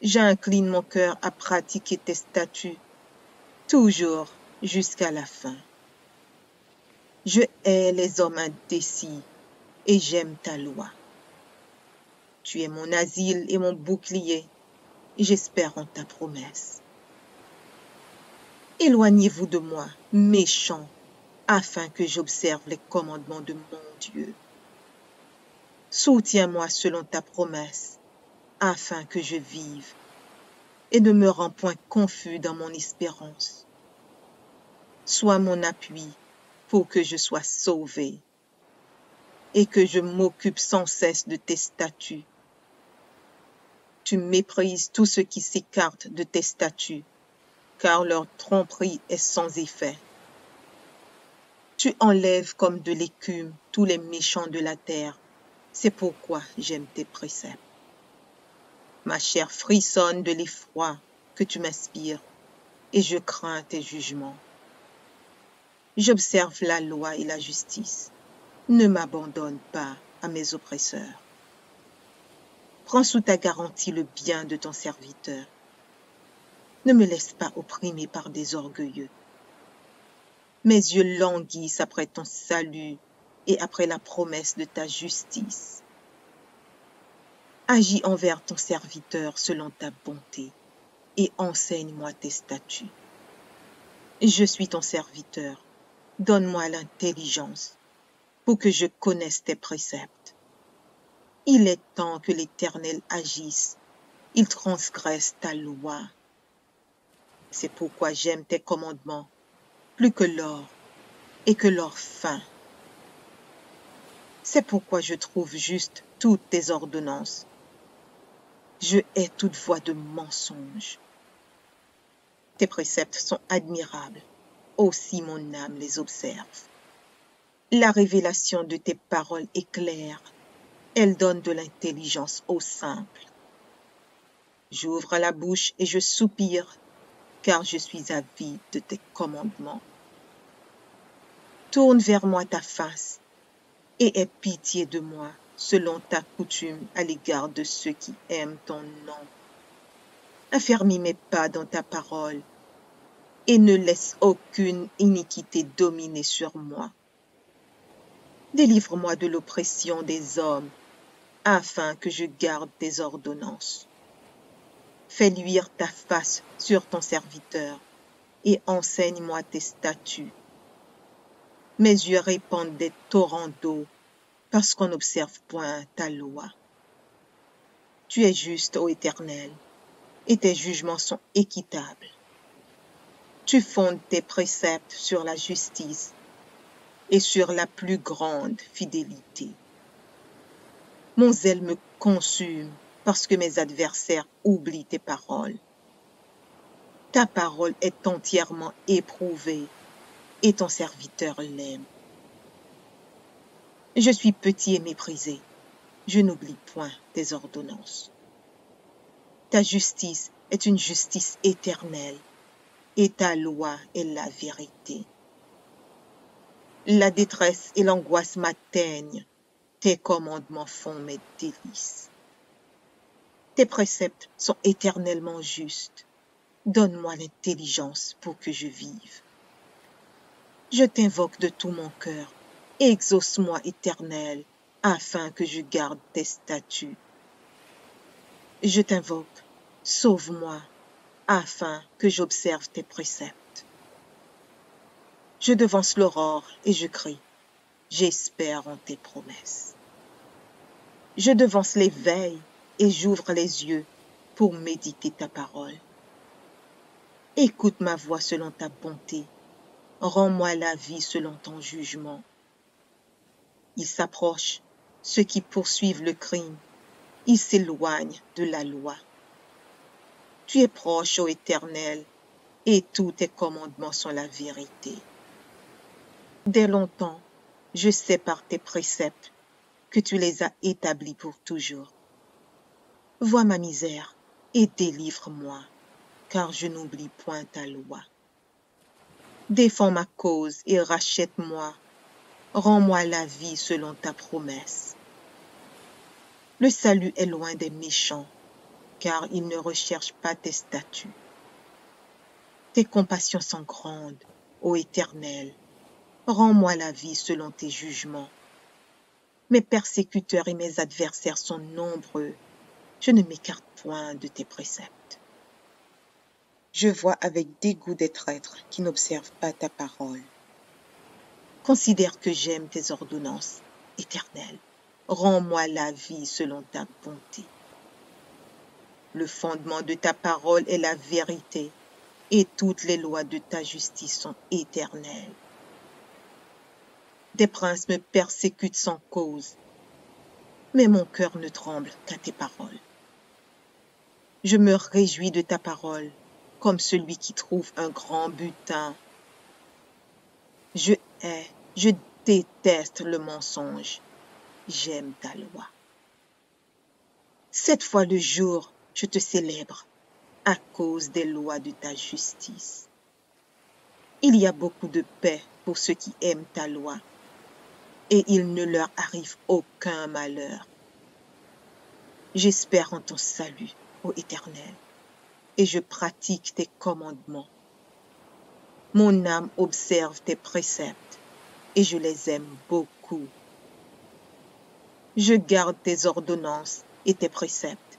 J'incline mon cœur à pratiquer tes statuts, toujours jusqu'à la fin. Je hais les hommes indécis et j'aime ta loi. Tu es mon asile et mon bouclier. J'espère en ta promesse. Éloignez-vous de moi, méchants, afin que j'observe les commandements de mon Dieu. Soutiens-moi selon ta promesse, afin que je vive, et ne me rends point confus dans mon espérance. Sois mon appui pour que je sois sauvé, et que je m'occupe sans cesse de tes statuts. Tu méprises tout ce qui s'écarte de tes statuts, car leur tromperie est sans effet. Tu enlèves comme de l'écume tous les méchants de la terre. C'est pourquoi j'aime tes préceptes. Ma chair frissonne de l'effroi que tu m'inspires, et je crains tes jugements. J'observe la loi et la justice. Ne m'abandonne pas à mes oppresseurs. Prends sous ta garantie le bien de ton serviteur. Ne me laisse pas opprimer par des orgueilleux. Mes yeux languissent après ton salut et après la promesse de ta justice. Agis envers ton serviteur selon ta bonté et enseigne-moi tes statuts. Je suis ton serviteur, donne-moi l'intelligence pour que je connaisse tes préceptes. Il est temps que l'Éternel agisse, il transgresse ta loi. C'est pourquoi j'aime tes commandements plus que l'or et que l'or fin. C'est pourquoi je trouve juste toutes tes ordonnances. Je hais toute voie de mensonge. Tes préceptes sont admirables, aussi mon âme les observe. La révélation de tes paroles est claire, elle donne de l'intelligence aux simples. J'ouvre la bouche et je soupire, car je suis avide de tes commandements. Tourne vers moi ta face et aie pitié de moi selon ta coutume à l'égard de ceux qui aiment ton nom. Affermis mes pas dans ta parole et ne laisse aucune iniquité dominer sur moi. Délivre-moi de l'oppression des hommes, afin que je garde tes ordonnances. Fais luire ta face sur ton serviteur et enseigne-moi tes statuts. Mes yeux répandent des torrents d'eau parce qu'on n'observe point ta loi. Tu es juste, ô Éternel, et tes jugements sont équitables. Tu fondes tes préceptes sur la justice et sur la plus grande fidélité. Mon zèle me consume parce que mes adversaires oublient tes paroles. Ta parole est entièrement éprouvée et ton serviteur l'aime. Je suis petit et méprisé. Je n'oublie point tes ordonnances. Ta justice est une justice éternelle et ta loi est la vérité. La détresse et l'angoisse m'atteignent. Tes commandements font mes délices. Tes préceptes sont éternellement justes. Donne-moi l'intelligence pour que je vive. Je t'invoque de tout mon cœur. Exauce-moi, Éternel, afin que je garde tes statuts. Je t'invoque, sauve-moi, afin que j'observe tes préceptes. Je devance l'aurore et je crie, j'espère en tes promesses. Je devance l'éveil et j'ouvre les yeux pour méditer ta parole. Écoute ma voix selon ta bonté. Rends-moi la vie selon ton jugement. Ils s'approchent, ceux qui poursuivent le crime. Ils s'éloignent de la loi. Tu es proche, ô Éternel, et tous tes commandements sont la vérité. Dès longtemps, je sais par tes préceptes que tu les as établis pour toujours. Vois ma misère et délivre-moi, car je n'oublie point ta loi. Défends ma cause et rachète-moi. Rends-moi la vie selon ta promesse. Le salut est loin des méchants, car ils ne recherchent pas tes statuts. Tes compassions sont grandes, ô Éternel. Rends-moi la vie selon tes jugements. Mes persécuteurs et mes adversaires sont nombreux. Je ne m'écarte point de tes préceptes. Je vois avec dégoût des traîtres qui n'observent pas ta parole. Considère que j'aime tes ordonnances, Éternel. Rends-moi la vie selon ta bonté. Le fondement de ta parole est la vérité, et toutes les lois de ta justice sont éternelles. Des princes me persécutent sans cause, mais mon cœur ne tremble qu'à tes paroles. Je me réjouis de ta parole, comme celui qui trouve un grand butin. Je déteste le mensonge. J'aime ta loi. 7 fois le jour, je te célèbre à cause des lois de ta justice. Il y a beaucoup de paix pour ceux qui aiment ta loi, et il ne leur arrive aucun malheur. J'espère en ton salut, ô Éternel, et je pratique tes commandements. Mon âme observe tes préceptes, et je les aime beaucoup. Je garde tes ordonnances et tes préceptes,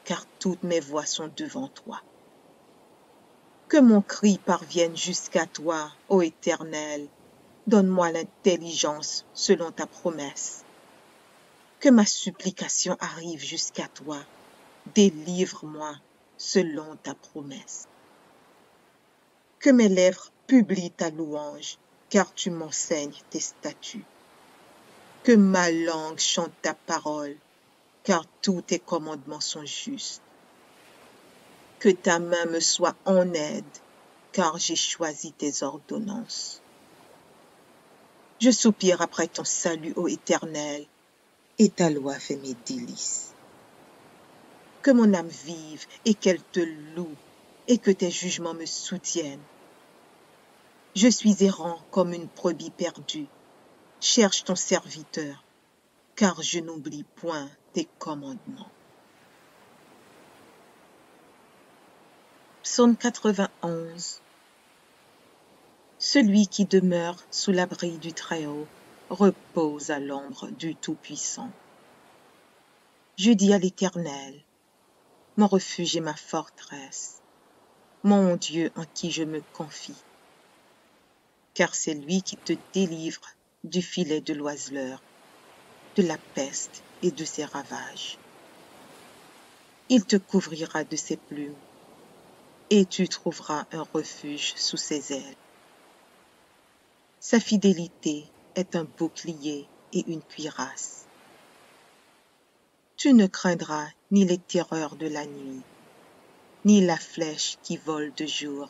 car toutes mes voies sont devant toi. Que mon cri parvienne jusqu'à toi, ô Éternel. Donne-moi l'intelligence selon ta promesse. Que ma supplication arrive jusqu'à toi. Délivre-moi selon ta promesse. Que mes lèvres publient ta louange, car tu m'enseignes tes statuts. Que ma langue chante ta parole, car tous tes commandements sont justes. Que ta main me soit en aide, car j'ai choisi tes ordonnances. Je soupire après ton salut, ô Éternel, et ta loi fait mes délices. Que mon âme vive et qu'elle te loue, et que tes jugements me soutiennent. Je suis errant comme une brebis perdue. Cherche ton serviteur, car je n'oublie point tes commandements. Psaume 91. Celui qui demeure sous l'abri du Très-Haut repose à l'ombre du Tout-Puissant. Je dis à l'Éternel, mon refuge et ma forteresse, mon Dieu en qui je me confie. Car c'est lui qui te délivre du filet de l'oiseleur, de la peste et de ses ravages. Il te couvrira de ses plumes, et tu trouveras un refuge sous ses ailes. Sa fidélité est un bouclier et une cuirasse. Tu ne craindras ni les terreurs de la nuit, ni la flèche qui vole de jour,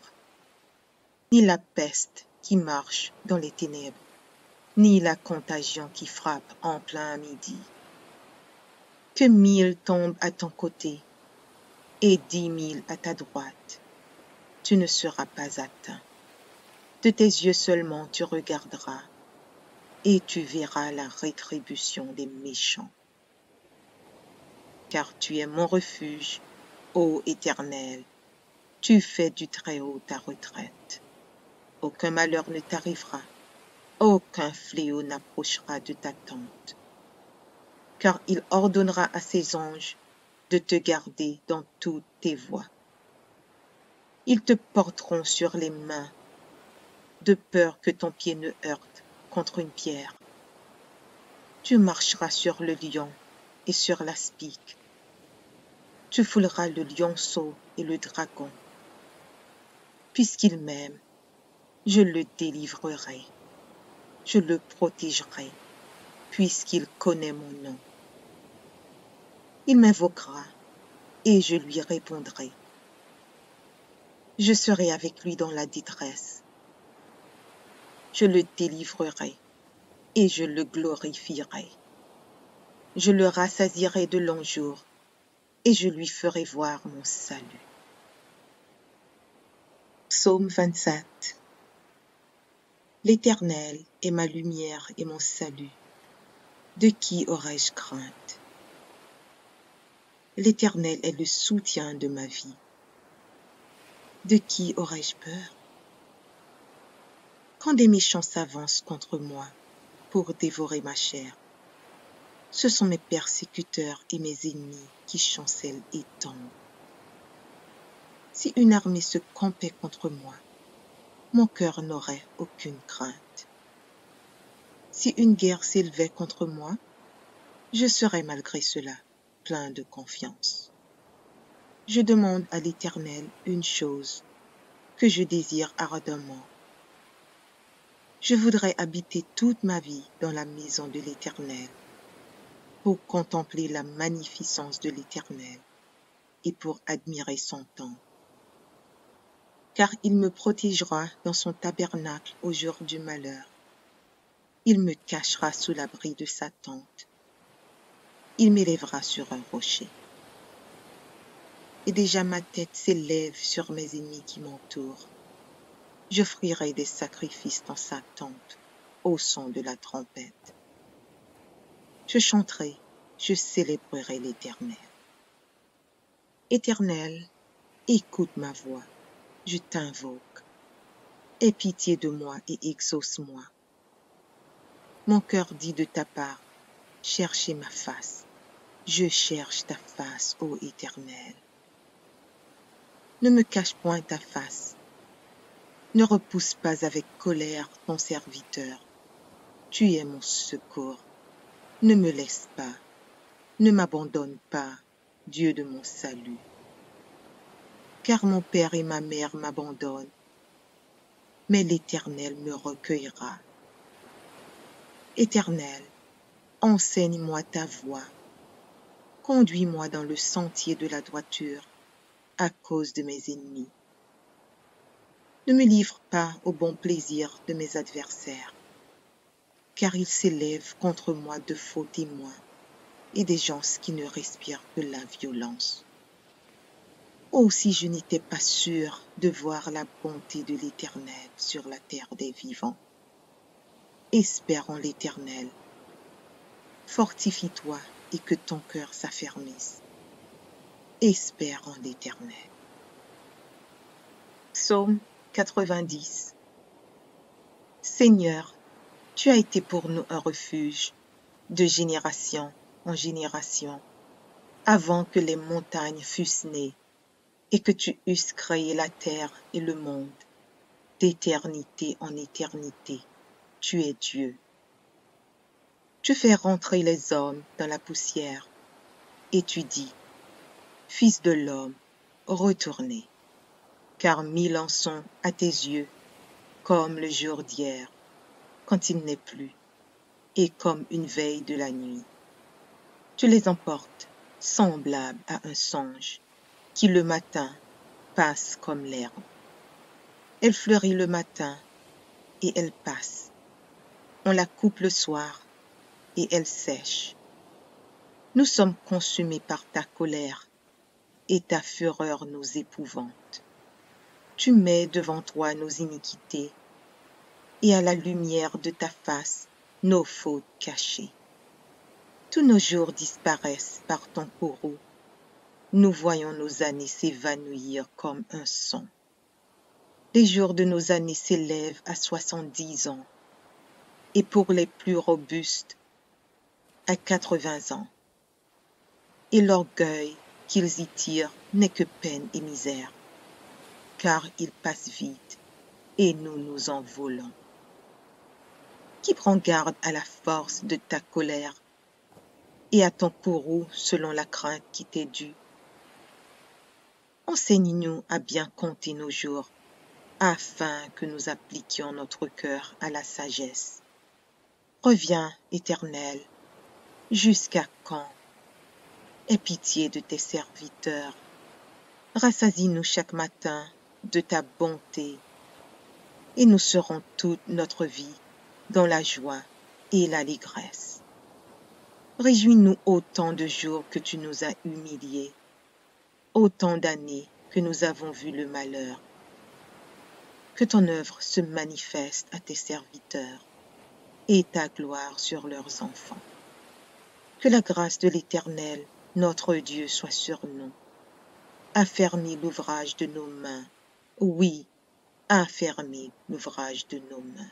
ni la peste qui marche dans les ténèbres, ni la contagion qui frappe en plein midi. Que 1000 tombent à ton côté et 10 000 à ta droite, tu ne seras pas atteint. De tes yeux seulement tu regarderas, et tu verras la rétribution des méchants. Car tu es mon refuge, ô Éternel, tu fais du Très-Haut ta retraite. Aucun malheur ne t'arrivera, aucun fléau n'approchera de ta tente. Car il ordonnera à ses anges de te garder dans toutes tes voies. Ils te porteront sur les mains, de peur que ton pied ne heurte contre une pierre. Tu marcheras sur le lion et sur l'aspic. Tu fouleras le lionceau et le dragon. Puisqu'il m'aime, je le délivrerai. Je le protégerai, puisqu'il connaît mon nom. Il m'invoquera, et je lui répondrai. Je serai avec lui dans la détresse. Je le délivrerai, et je le glorifierai. Je le rassasierai de longs jours, et je lui ferai voir mon salut. Psaume 27. L'Éternel est ma lumière et mon salut. De qui aurais-je crainte? L'Éternel est le soutien de ma vie. De qui aurais-je peur? Quand des méchants s'avancent contre moi pour dévorer ma chair, Ce sont mes persécuteurs et mes ennemis qui chancellent et tombent. Si une armée se campait contre moi, mon cœur n'aurait aucune crainte. Si une guerre s'élevait contre moi, je serais malgré cela plein de confiance. Je demande à l'Éternel une chose que je désire ardemment. Je voudrais habiter toute ma vie dans la maison de l'Éternel pour contempler la magnificence de l'Éternel et pour admirer son temple. Car il me protégera dans son tabernacle au jour du malheur. Il me cachera sous l'abri de sa tente. Il m'élèvera sur un rocher. Et déjà ma tête s'élève sur mes ennemis qui m'entourent. J'offrirai des sacrifices dans sa tente au son de la trompette. Je chanterai, je célébrerai l'Éternel. Éternel, écoute ma voix, je t'invoque. Aie pitié de moi et exauce-moi. Mon cœur dit de ta part, cherchez ma face. Je cherche ta face, ô Éternel. Ne me cache point ta face. Ne repousse pas avec colère ton serviteur. Tu es mon secours. Ne me laisse pas. Ne m'abandonne pas, Dieu de mon salut. Car mon père et ma mère m'abandonnent, mais l'Éternel me recueillera. Éternel, enseigne-moi ta voie. Conduis-moi dans le sentier de la droiture à cause de mes ennemis. Ne me livre pas au bon plaisir de mes adversaires, car ils s'élèvent contre moi de faux témoins et des gens qui ne respirent que la violence. Oh, si je n'étais pas sûr de voir la bonté de l'Éternel sur la terre des vivants. Espère en l'Éternel. Fortifie-toi et que ton cœur s'affermisse. Espère en l'Éternel. Psaume 90. Seigneur, tu as été pour nous un refuge de génération en génération, avant que les montagnes fussent nées et que tu eusses créé la terre et le monde. D'éternité en éternité, tu es Dieu. Tu fais rentrer les hommes dans la poussière, et tu dis, Fils de l'homme, retournez, car 1000 ans sont à tes yeux, comme le jour d'hier, quand il n'est plus, et comme une veille de la nuit. Tu les emportes, semblables à un songe, qui le matin passe comme l'herbe. Elle fleurit le matin, et elle passe. On la coupe le soir, et elle sèche. Nous sommes consumés par ta colère, et ta fureur nous épouvante. Tu mets devant toi nos iniquités, et à la lumière de ta face nos fautes cachées. Tous nos jours disparaissent par ton courroux. Nous voyons nos années s'évanouir comme un son. Les jours de nos années s'élèvent à 70 ans, et pour les plus robustes, à 80 ans. Et l'orgueil qu'ils y tirent n'est que peine et misère, car ils passent vite, et nous nous envolons. Qui prend garde à la force de ta colère et à ton courroux selon la crainte qui t'est due? Enseigne-nous à bien compter nos jours, afin que nous appliquions notre cœur à la sagesse. Reviens, Éternel, jusqu'à quand? Aie pitié de tes serviteurs. Rassasie-nous chaque matin de ta bonté, et nous serons toute notre vie dans la joie et l'allégresse. Réjouis-nous autant de jours que tu nous as humiliés, autant d'années que nous avons vu le malheur. Que ton œuvre se manifeste à tes serviteurs et ta gloire sur leurs enfants. Que la grâce de l'Éternel, notre Dieu, soit sur nous. Affermis l'ouvrage de nos mains. Oui, affermis l'ouvrage de nos mains.